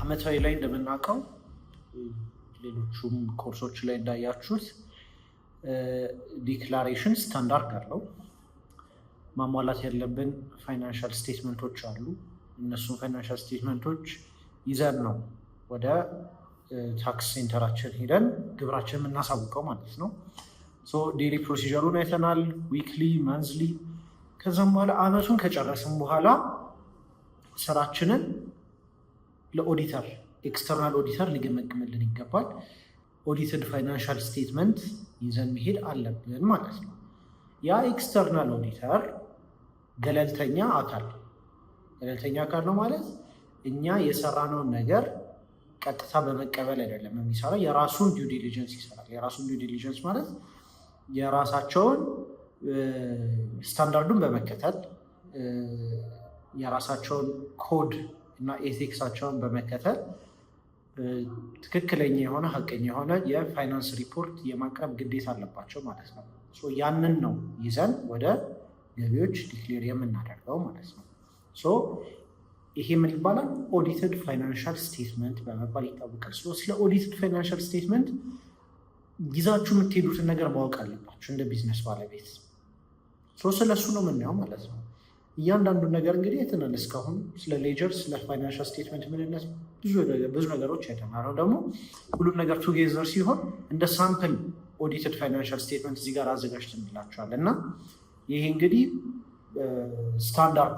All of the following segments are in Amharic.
አመታዊ ላይ እንደምናውቀው ሌሎቹም ኮርሶች ላይ እንዳያችሁት ዲክላሬሽን ስታንዳርድ አለው። ማሟላት ያለብን ፋይናንሻል ስቴትመንቶች አሉ። እነሱም ፋይናንሻል ስቴትመንቶች ይዘን ነው ወደ ታክስ ሴንተራችን ሄደን ግብራችን የምናሳውቀው ማለት ነው። ዴይሊ ፕሮሲጀሩን አይተናል፣ ዊክሊ፣ መንዝሊ። ከዛም በኋላ አመቱን ከጨረስን በኋላ ስራችንን ለኦዲተር ኤክስተርናል ኦዲተር ሊገመግምልን ይገባል። ኦዲትድ ፋይናንሻል ስቴትመንት ይዘን መሄድ አለብን ማለት ነው። ያ ኤክስተርናል ኦዲተር ገለልተኛ አካል ነው ማለት እኛ የሰራነውን ነገር ቀጥታ በመቀበል አይደለም የሚሰራ፣ የራሱን ዲው ዲሊጀንስ ይሰራል። የራሱን ዲው ዲሊጀንስ ማለት የራሳቸውን ስታንዳርዱን በመከተል የራሳቸውን ኮድ እና ኤቲክሳቸውን በመከተል ትክክለኛ የሆነ ሀቀኛ የሆነ የፋይናንስ ሪፖርት የማቅረብ ግዴታ አለባቸው ማለት ነው። ያንን ነው ይዘን ወደ ገቢዎች ዲክሌር የምናደርገው ማለት ነው። ይሄ ምን ይባላል? ኦዲትድ ፋይናንሻል ስቴትመንት በመባል ይታወቃል። ስለ ኦዲትድ ፋይናንሻል ስቴትመንት ይዛችሁ የምትሄዱትን ነገር ማወቅ አለባችሁ እንደ ቢዝነስ ባለቤት። ስለሱ ነው የምናየው ማለት ነው። እያንዳንዱን ነገር እንግዲህ አይተናል እስካሁን። ስለ ሌጀር፣ ስለ ፋይናንሻል ስቴትመንት ምንነት ብዙ ነገሮች አይተናል። ደግሞ ሁሉም ነገር ቱጌዘር ሲሆን እንደ ሳምፕል ኦዲትድ ፋይናንሻል ስቴትመንት እዚህ ጋር አዘጋጅተንላቸዋል እና ይሄ እንግዲህ ስታንዳርዱ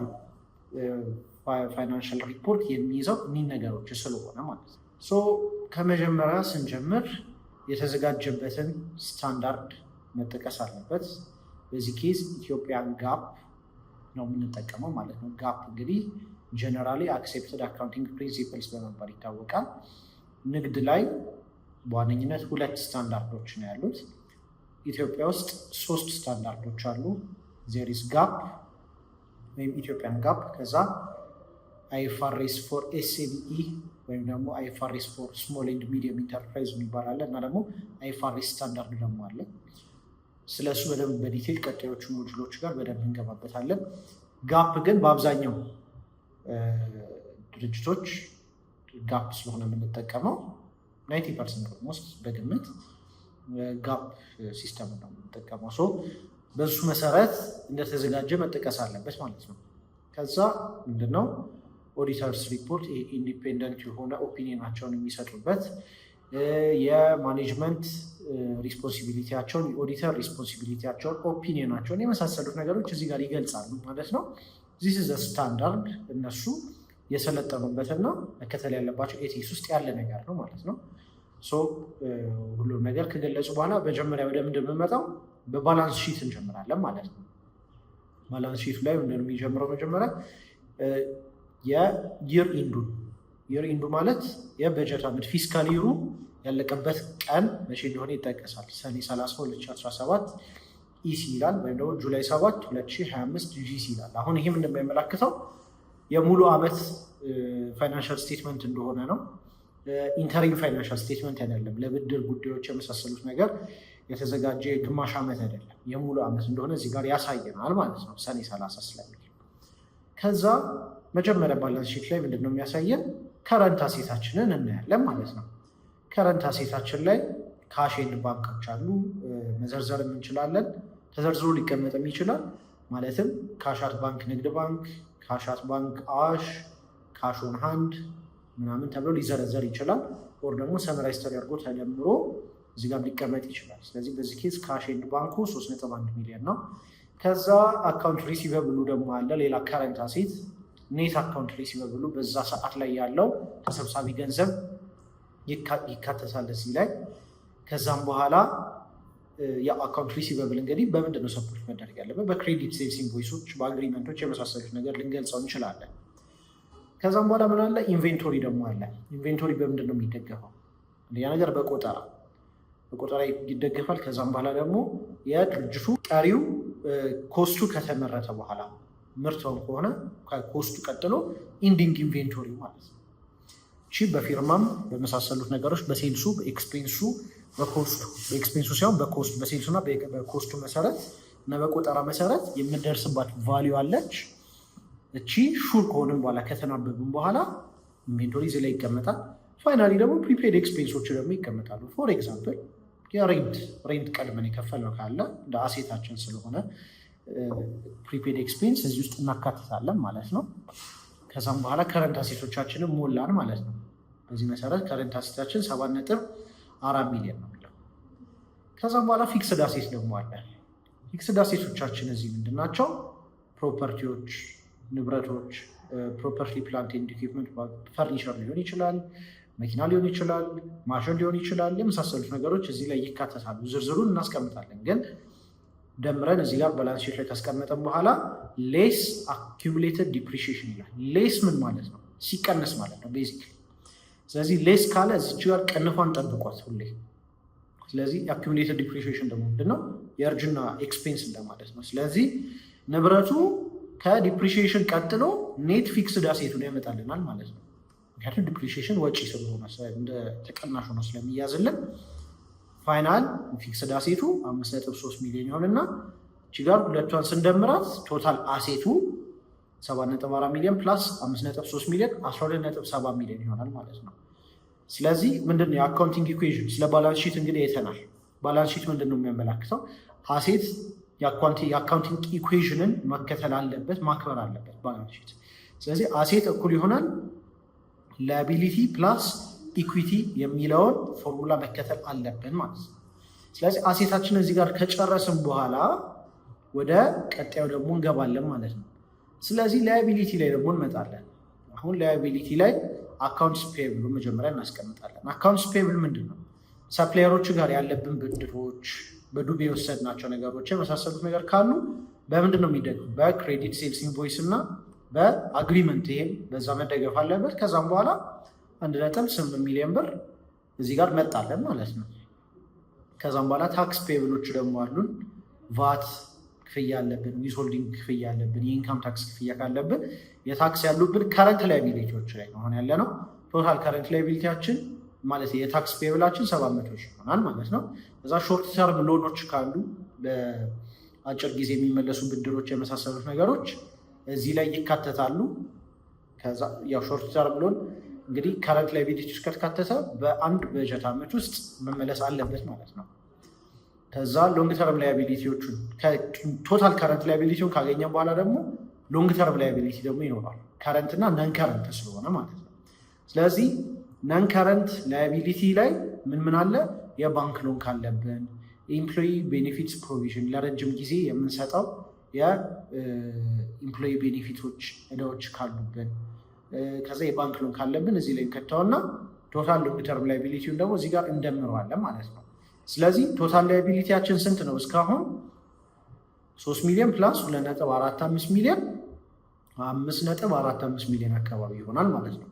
ፋይናንሻል ሪፖርት የሚይዘው እኒህ ነገሮች ስለሆነ ማለት ነው። ከመጀመሪያ ስንጀምር የተዘጋጀበትን ስታንዳርድ መጠቀስ አለበት። በዚህ ኬዝ ኢትዮጵያን ጋፕ ነው የምንጠቀመው ማለት ነው። ጋፕ እንግዲህ ጀነራሊ አክሴፕትድ አካውንቲንግ ፕሪንሲፕልስ በመባል ይታወቃል። ንግድ ላይ በዋነኝነት 2 ስታንዳርዶች ነው ያሉት። ኢትዮጵያ ውስጥ 3 ስታንዳርዶች አሉ። ዜሪስ ጋፕ ወይም ኢትዮጵያን ጋፕ፣ ከዛ አይኤፍአርኤስ ፎር ኤስኤምኢ ወይም ደግሞ አይኤፍአርኤስ ፎር ስሞል ኤንድ ሚዲየም ኢንተርፕራይዝ የሚባል አለ እና ደግሞ አይኤፍአርኤስ ስታንዳርድ ደግሞ አለ። ስለሱ በደንብ በዲቴል ቀጣዮቹ ሞጁሎች ጋር በደንብ እንገባበታለን። ጋፕ ግን በአብዛኛው ድርጅቶች ጋፕ ስለሆነ የምንጠቀመው 90% ኦልሞስት በግምት ጋፕ ሲስተም ነው የምንጠቀመው። በሱ መሰረት እንደተዘጋጀ መጠቀስ አለበት ማለት ነው። ከዛ ምንድነው ኦዲተርስ ሪፖርት ኢንዲፔንደንት የሆነ ኦፒኒየናቸውን የሚሰጡበት የማኔጅመንት ሪስፖንሲቢሊቲያቸውን፣ የኦዲተር ሪስፖንሲቢሊቲያቸውን፣ ኦፒኒየናቸውን የመሳሰሉት ነገሮች እዚህ ጋር ይገልጻሉ ማለት ነው። ዚስ ኢዝ ስታንዳርድ እነሱ የሰለጠኑበትና መከተል ያለባቸው ኤቲክስ ውስጥ ያለ ነገር ነው ማለት ነው። ሁሉም ነገር ከገለጹ በኋላ መጀመሪያ ወደ ምንድን የምንመጣው በባላንስ ሺት እንጀምራለን ማለት ነው። ባላንስ ሺቱ ላይ ምንድን የሚጀምረው መጀመሪያ የይር ኢንዱ ማለት የበጀት ዓመት ፊስካል ይሩ ያለቀበት ቀን መቼ እንደሆነ ይጠቀሳል። ሰኔ 30 2017 ኢሲ ይላል፣ ወይም ደግሞ ጁላይ 7 2025 ጂሲ ይላል። አሁን ይህም እንደሚያመላክተው የሙሉ ዓመት ፋይናንሻል ስቴትመንት እንደሆነ ነው። ኢንተሪም ፋይናንሻል ስቴትመንት አይደለም። ለብድር ጉዳዮች የመሳሰሉት ነገር የተዘጋጀ ግማሽ ዓመት አይደለም፣ የሙሉ ዓመት እንደሆነ እዚህ ጋር ያሳየናል ማለት ነው። ሰኔ 30 ስለሚል ከዛ መጀመሪያ ባላንስ ሺት ላይ ምንድን ነው የሚያሳየን? ከረንት አሴታችንን እናያለን ማለት ነው። ከረንት አሴታችን ላይ ካሽ ኤንድ ባንኮች አሉ፣ መዘርዘርም እንችላለን። ተዘርዝሮ ሊቀመጥም ይችላል። ማለትም ካሻት ባንክ ንግድ ባንክ፣ ካሻት ባንክ አዋሽ፣ ካሽ ኦን ሃንድ ምናምን ተብሎ ሊዘረዘር ይችላል። ወር ደግሞ ሰመራይዝ ተደርጎ ተደምሮ እዚህ ጋር ሊቀመጥ ይችላል። ስለዚህ በዚህ ኬዝ ካሽ ኤንድ ባንኩ 3.1 ሚሊዮን ነው። ከዛ አካውንት ሪሲቨብሉ ደግሞ አለ፣ ሌላ ከረንት አሴት። ኔት አካውንት ሪሲቨብሉ በዛ ሰዓት ላይ ያለው ተሰብሳቢ ገንዘብ ይካተታል እዚህ ላይ። ከዛም በኋላ የአካውንት ሪሲቨብል እንግዲህ በምንድን ነው ሰፖርት መደረግ ያለበት? በክሬዲት ሴልስ ኢንቮይሶች፣ በአግሪመንቶች የመሳሰሉት ነገር ልንገልጸው እንችላለን። ከዛም በኋላ ምን አለ? ኢንቬንቶሪ ደግሞ አለ። ኢንቬንቶሪ በምንድን ነው የሚደገፈው? ያ ነገር በቆጠራ ይደገፋል። ከዛም በኋላ ደግሞ የድርጅቱ ቀሪው ኮስቱ ከተመረተ በኋላ ምርተው ከሆነ ከኮስቱ ቀጥሎ ኢንዲንግ ኢንቬንቶሪ ማለት ነው። እሺ፣ በፊርማም በመሳሰሉት ነገሮች በሴልሱ፣ በኤክስፔንሱ፣ በኮስቱ በኤክስፔንሱ ሳይሆን በኮስቱ በሴልሱ እና በኮስቱ መሰረት እና በቆጠራ መሰረት የምደርስባት ቫሊዩ አለች። እቺ ሹር ከሆንም በኋላ ከተናበብን በኋላ ኢንቬንቶሪ እዚህ ላይ ይቀመጣል። ፋይናሊ ደግሞ ፕሪፔድ ኤክስፔንሶች ደግሞ ይቀመጣሉ። ፎር ኤግዛምፕል ሬንት ቀድመን የከፈልነው ካለ እንደ አሴታችን ስለሆነ ፕሪፔድ ኤክስፔንስ እዚህ ውስጥ እናካትታለን ማለት ነው። ከዛም በኋላ ከረንት አሴቶቻችንን ሞላን ማለት ነው። በዚህ መሰረት ከረንት አሴታችን 7.4 ሚሊዮን ነው የሚለው። ከዛም በኋላ ፊክስድ አሴት ደግሞ አለ። ፊክስድ አሴቶቻችን እዚህ ምንድን ናቸው? ፕሮፐርቲዎች፣ ንብረቶች፣ ፕሮፐርቲ ፕላንት ኤንድ ኢኩዊፕመንት፣ ፈርኒቸር ሊሆን ይችላል፣ መኪና ሊሆን ይችላል፣ ማሽን ሊሆን ይችላል። የመሳሰሉት ነገሮች እዚህ ላይ ይካተታሉ። ዝርዝሩን እናስቀምጣለን፣ ግን ደምረን እዚህ ጋር ባላንስ ሺት ላይ ካስቀመጠን በኋላ ሌስ አኪሙሌትድ ዲፕሪሺዬሽን ይላል። ሌስ ምን ማለት ነው? ሲቀነስ ማለት ነው ቤዚክ። ስለዚህ ሌስ ካለ እዚች ጋር ቀንፏን ጠብቋት ሁሌ። ስለዚህ አኪሙሌትድ ዲፕሪሺዬሽን ደግሞ ምንድነው? የእርጅና ኤክስፔንስ እንደማለት ነው። ስለዚህ ንብረቱ ከዲፕሪሺዬሽን ቀጥሎ ኔት ፊክስድ አሴቱን ያመጣልናል ማለት ነው። ምክንያቱም ዲፕሪሺዬሽን ወጪ ስለሆነ እንደ ተቀናሽ ሆኖ ስለሚያዝልን ፋይናል ፊክስድ አሴቱ 5.3 ሚሊዮን ይሆንና እቺ ጋር ሁለቷን ስንደምራት ቶታል አሴቱ 7.4 ሚሊዮን ፕላስ 5.3 ሚሊዮን 12.7 ሚሊዮን ይሆናል ማለት ነው። ስለዚህ ምንድነው የአካውንቲንግ ኢኩዌሽን? ስለ ባላንስ ሺት እንግዲህ አይተናል። ባላንስ ሺት ምንድነው የሚያመላክተው? አሴት የአካውንቲንግ ኢኩዌሽንን መከተል አለበት፣ ማክበር አለበት ባላንስ ሺት። ስለዚህ አሴት እኩል ይሆናል ላያቢሊቲ ፕላስ ኢኩዊቲ የሚለውን ፎርሙላ መከተል አለብን ማለት ነው። ስለዚህ አሴታችን እዚህ ጋር ከጨረስን በኋላ ወደ ቀጣዩ ደግሞ እንገባለን ማለት ነው። ስለዚህ ላያቢሊቲ ላይ ደግሞ እንመጣለን። አሁን ላያቢሊቲ ላይ አካውንትስ ፔብል መጀመሪያ እናስቀምጣለን። አካውንትስ ፔብል ምንድን ነው? ሰፕላየሮች ጋር ያለብን ብድሮች፣ በዱቤ የወሰድናቸው ነገሮች የመሳሰሉት ነገር ካሉ በምንድን ነው የሚደግፉ? በክሬዲት ሴልስ ኢንቮይስ እና በአግሪመንት። ይሄም በዛ መደገፍ አለበት። ከዛም በኋላ 1.8 ሚሊዮን ብር እዚህ ጋር መጣለን ማለት ነው። ከዛም በኋላ ታክስ ፔብሎች ደግሞ አሉን። ቫት ክፍያ አለብን፣ ዊዝሆልዲንግ ክፍያ አለብን፣ የኢንካም ታክስ ክፍያ ካለብን የታክስ ያሉብን ከረንት ላይቢሊቲዎች ላይ አሁን ያለ ነው። ቶታል ከረንት ላይቢሊቲያችን ማለት የታክስ ፔብላችን 700 ሺህ ይሆናል ማለት ነው። እዛ ሾርት ተርም ሎኖች ካሉ በአጭር ጊዜ የሚመለሱ ብድሮች የመሳሰሉት ነገሮች እዚህ ላይ ይካተታሉ። ከዛ ያው ሾርት ተርም ሎን እንግዲህ ከረንት ላይቢሊቲ ውስጥ ከተካተተ በአንድ በጀት ዓመት ውስጥ መመለስ አለበት ማለት ነው። ከዛ ሎንግ ተርም ላያቢሊቲዎቹን ቶታል ከረንት ላያቢሊቲውን ካገኘ በኋላ ደግሞ ሎንግ ተርም ላያቢሊቲ ደግሞ ይኖራል። ከረንት እና ነን ከረንት ስለሆነ ማለት ነው። ስለዚህ ነን ከረንት ላያቢሊቲ ላይ ምን አለ? የባንክ ሎን ካለብን፣ የኢምፕሎይ ቤኔፊትስ ፕሮቪዥን ለረጅም ጊዜ የምንሰጠው የኢምፕሎይ ቤኔፊቶች እዳዎች ካሉብን፣ ከዛ የባንክ ሎን ካለብን እዚህ ላይ ከተውና ቶታል ሎንግ ተርም ላያቢሊቲውን ደግሞ እዚህ ጋር እንደምረዋለን ማለት ነው። ስለዚህ ቶታል ላያቢሊቲያችን ስንት ነው? እስካሁን 3 ሚሊዮን ፕላስ 2.45 ሚሊዮን 5.45 ሚሊዮን አካባቢ ይሆናል ማለት ነው።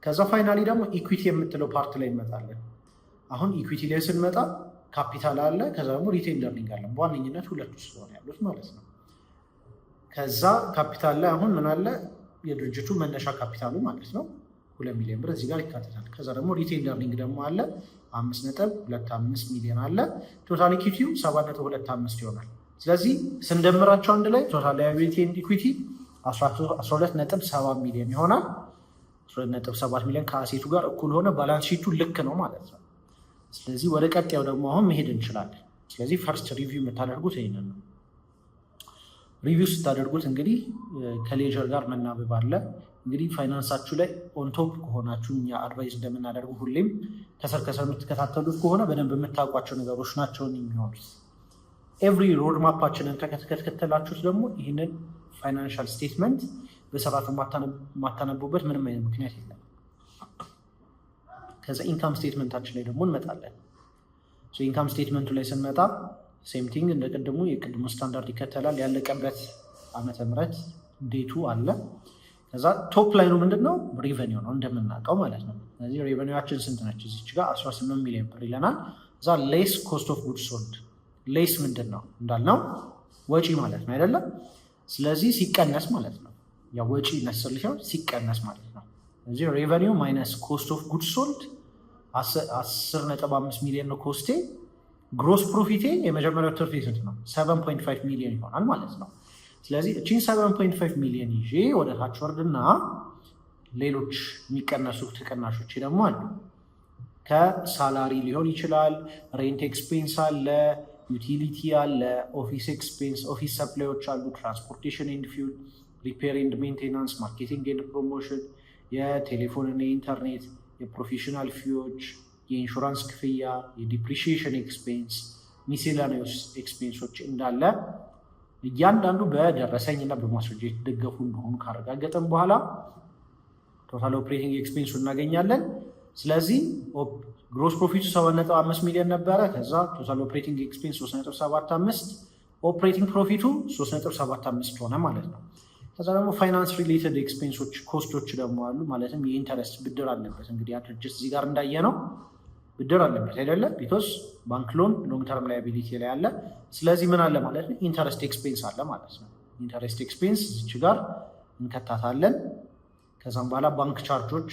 ከዛ ፋይናሊ ደግሞ ኢኩዊቲ የምትለው ፓርት ላይ እንመጣለን። አሁን ኢኩዊቲ ላይ ስንመጣ ካፒታል አለ፣ ከዛ ደግሞ ሪቴን ለርኒንግ አለ። በዋነኝነት ሁለቱ ስለሆነ ያሉት ማለት ነው። ከዛ ካፒታል ላይ አሁን ምን አለ? የድርጅቱ መነሻ ካፒታሉ ማለት ነው 2 ሚሊዮን ብር እዚህ ጋር ይካተታል። ከዛ ደግሞ ሪቴን ለርኒንግ ደግሞ አለ 5.25 ሚሊዮን አለ። ቶታል ኢኩዊቲው 7.25 ይሆናል። ስለዚህ ስንደምራቸው አንድ ላይ ቶታል ላያቢሊቲ ኤንድ ኢኩዊቲ 12.7 ሚሊዮን ይሆናል። 12.7 ሚሊዮን ከአሴቱ ጋር እኩል ሆነ። ባላንስ ሺቱ ልክ ነው ማለት ነው። ስለዚህ ወደ ቀጣዩ ደግሞ አሁን መሄድ እንችላለን። ስለዚህ ፈርስት ሪቪው የምታደርጉት ይሄንን ነው። ሪቪው ስታደርጉት እንግዲህ ከሌጀር ጋር መናበብ አለ። እንግዲህ ፋይናንሳችሁ ላይ ኦንቶፕ ከሆናችሁ እኛ አድቫይዝ እንደምናደርጉ ሁሌም ከስር የምትከታተሉት ከሆነ በደንብ የምታውቋቸው ነገሮች ናቸው የሚሆኑት። ኤቭሪ ሮድ ማፓችንን ከተከተላችሁት ደግሞ ይህንን ፋይናንሻል ስቴትመንት በስርዓቱ የማታነቡበት ምንም አይነት ምክንያት የለም። ከዛ ኢንካም ስቴትመንታችን ላይ ደግሞ እንመጣለን። ኢንካም ስቴትመንቱ ላይ ስንመጣ ሴም ቲንግ እንደ ቅድሙ የቅድሙ ስታንዳርድ ይከተላል። ያለቀበት ዓመተ ምህረት ዴቱ አለ። ከዛ ቶፕ ላይኑ ምንድነው? ሬቨኒው ነው እንደምናውቀው ማለት ነው። ስለዚህ ሬቨኒዋችን ስንት ነች? እዚች ጋር 18 ሚሊዮን ብር ይለናል። እዛ ሌስ ኮስት ኦፍ ጉድስ ሶልድ። ሌስ ምንድን ነው እንዳልነው ወጪ ማለት ነው አይደለም? ስለዚህ ሲቀነስ ማለት ነው። ያው ወጪ ነስር ሊሆን ሲቀነስ ማለት ነው። ስለዚህ ሬቨኒው ማይነስ ኮስት ኦፍ ጉድስ ሶልድ 10.5 ሚሊዮን ነው ኮስቴ። ግሮስ ፕሮፊቴ የመጀመሪያው ትርፍ ስንት ነው? 7.5 ሚሊዮን ይሆናል ማለት ነው። ስለዚህ እቺን 7.5 ሚሊዮን ይዤ ወደ ታች ወርድና ሌሎች የሚቀነሱ ተቀናሾች ደግሞ አሉ። ከሳላሪ ሊሆን ይችላል፣ ሬንት ኤክስፔንስ አለ፣ ዩቲሊቲ አለ፣ ኦፊስ ኤክስፔንስ፣ ኦፊስ ሰፕላዮች አሉ፣ ትራንስፖርቴሽን ኤንድ ፊውል፣ ሪፔር ኤንድ ሜንቴናንስ፣ ማርኬቲንግ ኤንድ ፕሮሞሽን፣ የቴሌፎን እና የኢንተርኔት፣ የፕሮፌሽናል ፊዎች፣ የኢንሹራንስ ክፍያ፣ የዲፕሪሺዬሽን ኤክስፔንስ፣ ሚሴላኒየስ ኤክስፔንሶች እንዳለ እያንዳንዱ በደረሰኝ እና በማስረጃ የተደገፉ እንደሆኑ ካረጋገጠን በኋላ ቶታል ኦፕሬቲንግ ኤክስፔንሱ እናገኛለን። ስለዚህ ግሮስ ፕሮፊቱ 7.5 ሚሊዮን ነበረ። ከዛ ቶታል ኦፕሬቲንግ ኤክስፔንስ 3.75፣ ኦፕሬቲንግ ፕሮፊቱ 3.75 ሆነ ማለት ነው። ከዛ ደግሞ ፋይናንስ ሪሌትድ ኤክስፔንሶች ኮስቶች ደግሞ አሉ። ማለትም የኢንተረስት ብድር አለበት። እንግዲህ ድርጅት እዚህ ጋር እንዳየ ነው ብድር አለበት አይደለ? ቢኮዝ ባንክ ሎን ሎንግ ተርም ላያቢሊቲ ላይ አለ። ስለዚህ ምን አለ ማለት ነው? ኢንተረስት ኤክስፔንስ አለ ማለት ነው። ኢንተረስት ኤክስፔንስ እዚች ጋር እንከታታለን። ከዛም በኋላ ባንክ ቻርጆች፣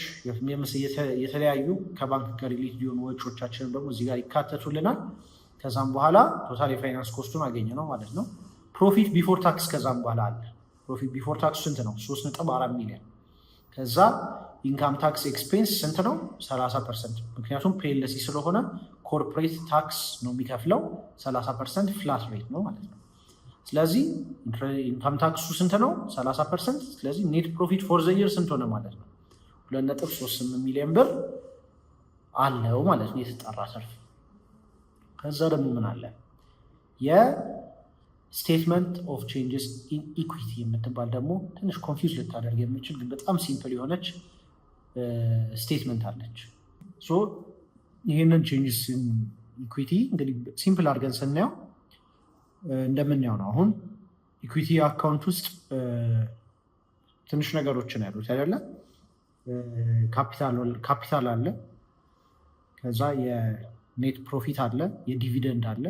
የተለያዩ ከባንክ ጋር ሪሌትድ የሆኑ ወጪዎቻችንም ደግሞ እዚህ ጋር ይካተቱልናል። ከዛም በኋላ ቶታል የፋይናንስ ኮስቱን አገኘ ነው ማለት ነው። ፕሮፊት ቢፎር ታክስ ከዛም በኋላ አለ። ፕሮፊት ቢፎር ታክስ ስንት ነው? 3.4 ሚሊዮን። ከዛ ኢንካም ታክስ ኤክስፔንስ ስንት ነው? 30%። ምክንያቱም ፒኤልሲ ስለሆነ ኮርፖሬት ታክስ ነው የሚከፍለው። 30% ፍላት ሬት ነው ማለት ነው። ስለዚህ ኢንካም ታክሱ ስንት ነው? 30%። ስለዚህ ኔት ፕሮፊት ፎር ዘ ይር ስንት ሆነ ማለት ነው? 2.38 ሚሊዮን ብር አለው ማለት ነው የተጣራ ትርፍ። ከዛ ደግሞ ምን አለ? የስቴትመንት ኦፍ ቼንጅስ ኢን ኢኩዊቲ የምትባል ደግሞ ትንሽ ኮንፊውዝ ልታደርግ የምችል ግን በጣም ሲምፕል የሆነች ስቴትመንት አለች። ይህንን ቼንጅስ ኢን ኢኩዊቲ እንግዲህ ሲምፕል አድርገን ስናየው እንደምናየው ነው። አሁን ኢኩዊቲ አካውንት ውስጥ ትንሽ ነገሮችን ያሉት አይደለ? ካፒታል አለ፣ ከዛ የኔት ፕሮፊት አለ፣ የዲቪደንድ አለ።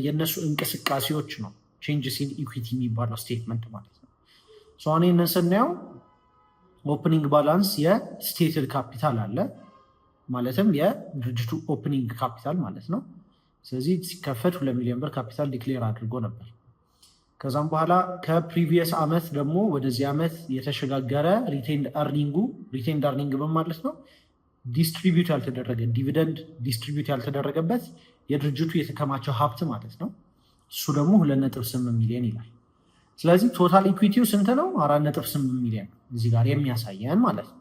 የእነሱ እንቅስቃሴዎች ነው ቼንጅስ ኢን ኢኩዊቲ የሚባለው ስቴትመንት ማለት ነው። አሁን ይህንን ስናየው ኦፕኒንግ ባላንስ የስቴትድ ካፒታል አለ፣ ማለትም የድርጅቱ ኦፕኒንግ ካፒታል ማለት ነው። ስለዚህ ሲከፈት 2 ሚሊዮን ብር ካፒታል ዲክሌር አድርጎ ነበር። ከዛም በኋላ ከፕሪቪየስ ዓመት ደግሞ ወደዚህ ዓመት የተሸጋገረ ሪቴንድ አርኒንግ ማለት ነው ዲስትሪቢዩት ያልተደረገ ዲቪደንድ ዲስትሪቢዩት ያልተደረገበት የድርጅቱ የተከማቸው ሀብት ማለት ነው። እሱ ደግሞ 2.8 ሚሊዮን ይላል። ስለዚህ ቶታል ኢኩዊቲው ስንት ነው? 4.8 ሚሊዮን እዚህ ጋር የሚያሳየን ማለት ነው።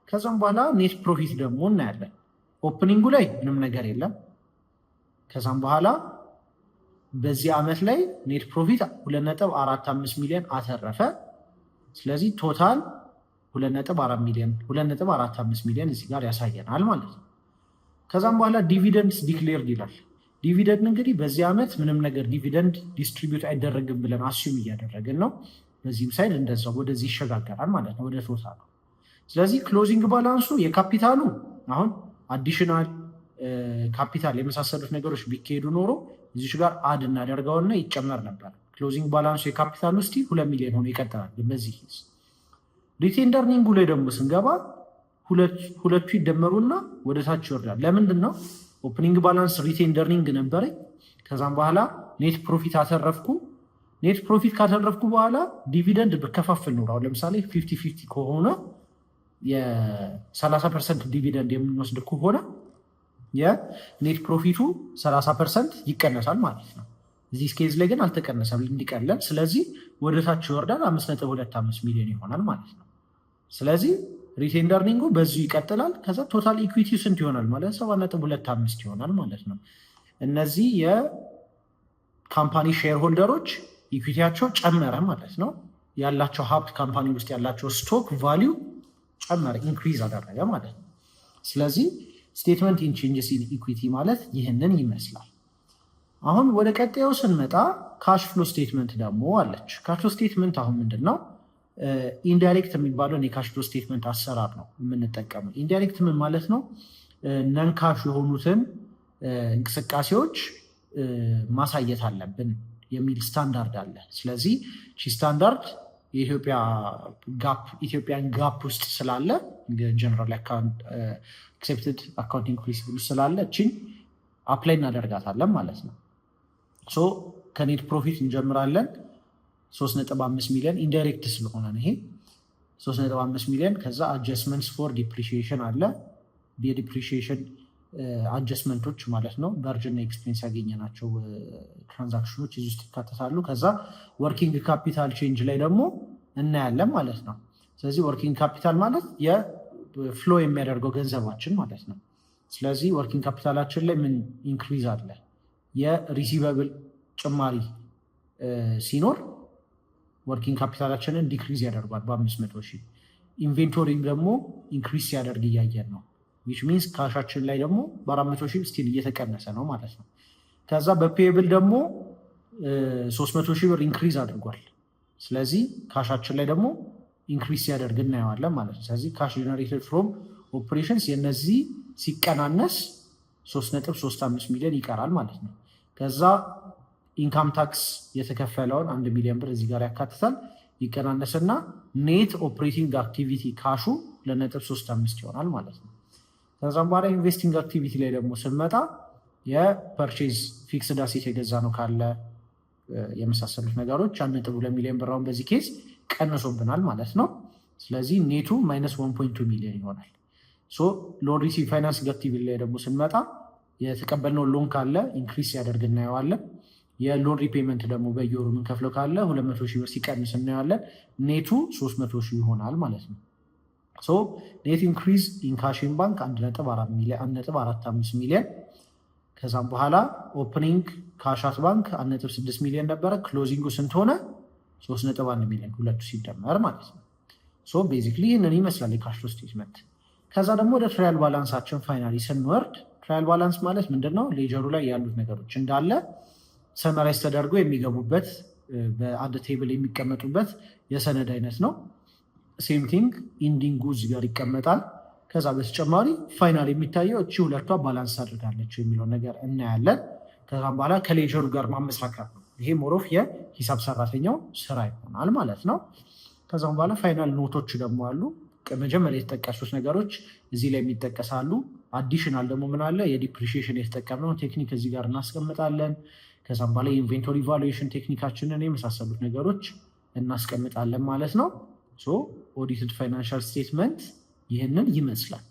ከዛም በኋላ ኔት ፕሮፊት ደግሞ እናያለን። ኦፕኒንጉ ላይ ምንም ነገር የለም። ከዛም በኋላ በዚህ ዓመት ላይ ኔት ፕሮፊት 2.45 ሚሊዮን አተረፈ። ስለዚህ ቶታል 2.45 ሚሊዮን እዚህ ጋር ያሳየናል ማለት ነው። ከዛም በኋላ ዲቪደንድስ ዲክሌርድ ይላል። ዲቪደንድ እንግዲህ በዚህ ዓመት ምንም ነገር ዲቪደንድ ዲስትሪቢዩት አይደረግም ብለን አስዩም እያደረግን ነው። በዚህም ሳይድ እንደዛው ወደዚህ ይሸጋገራል ማለት ነው፣ ወደ ቶታሉ። ስለዚህ ክሎዚንግ ባላንሱ የካፒታሉ አሁን አዲሽናል ካፒታል የመሳሰሉት ነገሮች ቢካሄዱ ኖሮ እዚች ጋር አድ እናደርገውና ይጨመር ነበር። ክሎዚንግ ባላንሱ የካፒታሉ እስቲ 2 ሚሊዮን ሆኖ ይቀጥላል። በዚህ ሪቴንድ አርኒንጉ ላይ ደግሞ ስንገባ ሁለቱ ይደመሩና ወደ ታች ይወርዳል። ለምንድን ነው? ኦፕኒንግ ባላንስ ሪቴንድ አርኒንግ ነበረኝ። ከዛም በኋላ ኔት ፕሮፊት አተረፍኩ። ኔት ፕሮፊት ካተረፍኩ በኋላ ዲቪደንድ ብከፋፍል ኖር አሁን ለምሳሌ 50-50 ከሆነ የ30% ዲቪደንድ የምንወስድ ከሆነ የኔት ፕሮፊቱ 30% ይቀነሳል ማለት ነው። እዚህ ስኬዝ ላይ ግን አልተቀነሰም እንዲቀለል። ስለዚህ ወደ ታች ይወርዳል፣ 5.25 ሚሊዮን ይሆናል ማለት ነው። ስለዚህ ሪቴንድ አርኒንጉ በዚሁ ይቀጥላል። ከዛ ቶታል ኢኩዊቲ ስንት ይሆናል ማለት 7.25 ይሆናል ማለት ነው። እነዚህ የካምፓኒ ሼር ሆልደሮች ኢኩዊቲያቸው ጨመረ ማለት ነው። ያላቸው ሀብት ካምፓኒ ውስጥ ያላቸው ስቶክ ቫሊዩ ጨመረ፣ ኢንክሪዝ አደረገ ማለት ነው። ስለዚህ ስቴትመንት ኢን ቼንጅስ ኢን ኢኩዊቲ ማለት ይህንን ይመስላል። አሁን ወደ ቀጣዩ ስንመጣ ካሽ ፍሎ ስቴትመንት ደግሞ አለች። ካሽ ፍሎ ስቴትመንት አሁን ምንድን ነው? ኢንዳይሬክት የሚባለውን የካሽ ፍሎ ስቴትመንት አሰራር ነው የምንጠቀመው። ኢንዳይሬክት ምን ማለት ነው? ነን ካሽ የሆኑትን እንቅስቃሴዎች ማሳየት አለብን የሚል ስታንዳርድ አለ። ስለዚህ ስታንዳርድ የኢትዮጵያን ጋፕ ውስጥ ስላለ ጀነራል አክሴፕትድ አካውንቲንግ ፕሪንሲፕል ስላለ እችን አፕላይ እናደርጋታለን ማለት ነው። ከኔት ፕሮፊት እንጀምራለን። 3.5 ሚሊዮን ኢንዳይሬክት ስለሆነ ይሄ 3.5 ሚሊዮን። ከዛ አጀስትመንትስ ፎር ዲፕሪሺዬሽን አለ። የዲፕሪሺዬሽን አጀስትመንቶች ማለት ነው። በርጅና ኤክስፔንስ ያገኘናቸው ትራንዛክሽኖች እዚህ ውስጥ ይካተታሉ። ከዛ ወርኪንግ ካፒታል ቼንጅ ላይ ደግሞ እናያለን ማለት ነው። ስለዚህ ወርኪንግ ካፒታል ማለት የፍሎ የሚያደርገው ገንዘባችን ማለት ነው። ስለዚህ ወርኪንግ ካፒታላችን ላይ ምን ኢንክሪዝ አለ? የሪሲቨብል ጭማሪ ሲኖር ወርኪንግ ካፒታላችንን ዲክሪዝ ያደርጓል በ500,000። ኢንቬንቶሪም ደግሞ ኢንክሪዝ ሲያደርግ እያየን ነው። ዊች ሚንስ ካሻችን ላይ ደግሞ በ400,000 ስቲል እየተቀነሰ ነው ማለት ነው። ከዛ በፔብል ደግሞ 300,000 ብር ኢንክሪዝ አድርጓል። ስለዚህ ካሻችን ላይ ደግሞ ኢንክሪዝ ሲያደርግ እናየዋለን ማለት ነው። ስለዚህ ካሽ ጀነሬትድ ፍሮም ኦፕሬሽንስ የነዚህ ሲቀናነስ 3.35 ሚሊዮን ይቀራል ማለት ነው። ከዛ ኢንካም ታክስ የተከፈለውን 1 ሚሊዮን ብር እዚህ ጋር ያካትታል። ይቀናነስና ኔት ኦፕሬቲንግ አክቲቪቲ ካሹ 2.35 ይሆናል ማለት ነው። ከዛም በኋላ ኢንቨስቲንግ አክቲቪቲ ላይ ደግሞ ስንመጣ የፐርቼዝ ፊክስድ አሴት የገዛ ነው ካለ የመሳሰሉት ነገሮች 1.2 ሚሊዮን ብር አሁን በዚህ ኬዝ ቀንሶብናል ማለት ነው። ስለዚህ ኔቱ -1.2 ሚሊዮን ይሆናል። ሎን ሪሲቭ ፋይናንሲንግ አክቲቪቲ ላይ ደግሞ ስንመጣ የተቀበልነው ሎን ካለ ኢንክሪዝ ሲያደርግ እናየዋለን። የሎን ሪፔመንት ደግሞ በየወሩ የምንከፍለው ካለ 200,000 ብር ሲቀንስ እናየዋለን። ኔቱ 300,000 ይሆናል ማለት ነው። ኔት ኢንክሪዝ ኢን ካሽ ኢን ባንክ 1.45 ሚሊዮን። ከዛም በኋላ ኦፕኒንግ ካሽ አት ባንክ 1.6 ሚሊዮን ነበረ። ክሎዚንጉ ስንት ሆነ? 3.1 ሚሊዮን ሁለቱ ሲደመር ማለት ነው። ቤዚክሊ ይህንን ይመስላል የካሽ ፍሎ ስቴትመንት። ከዛ ደግሞ ወደ ትራያል ባላንሳችን ፋይናሊ ስንወርድ ትራያል ባላንስ ማለት ምንድነው? ሌጀሩ ላይ ያሉት ነገሮች እንዳለ ሰመራይዝ ተደርጎ የሚገቡበት በአንድ ቴብል የሚቀመጡበት የሰነድ አይነት ነው። ሴም ቲንግ ኢንዲንጉ እዚህ ጋር ይቀመጣል። ከዛ በተጨማሪ ፋይናል የሚታየው እቺ ሁለቷ ባላንስ አድርጋለች የሚለው ነገር እናያለን። ከዛም በኋላ ከሌጀሩ ጋር ማመሳከር ነው። ይሄ ሞሮፍ የሂሳብ ሰራተኛው ስራ ይሆናል ማለት ነው። ከዛም በኋላ ፋይናል ኖቶች ደግሞ አሉ። መጀመሪያ የተጠቀሱት ነገሮች እዚህ ላይ የሚጠቀሳሉ። አዲሽናል ደግሞ ምን አለ? የዲፕሪሺዬሽን የተጠቀምነው ቴክኒክ እዚህ ጋር እናስቀምጣለን። ከዛም በኋላ የኢንቬንቶሪ ቫሉዌሽን ቴክኒካችንን የመሳሰሉት ነገሮች እናስቀምጣለን ማለት ነው። ኦዲትድ ፋይናንሻል ስቴትመንት ይህንን ይመስላል።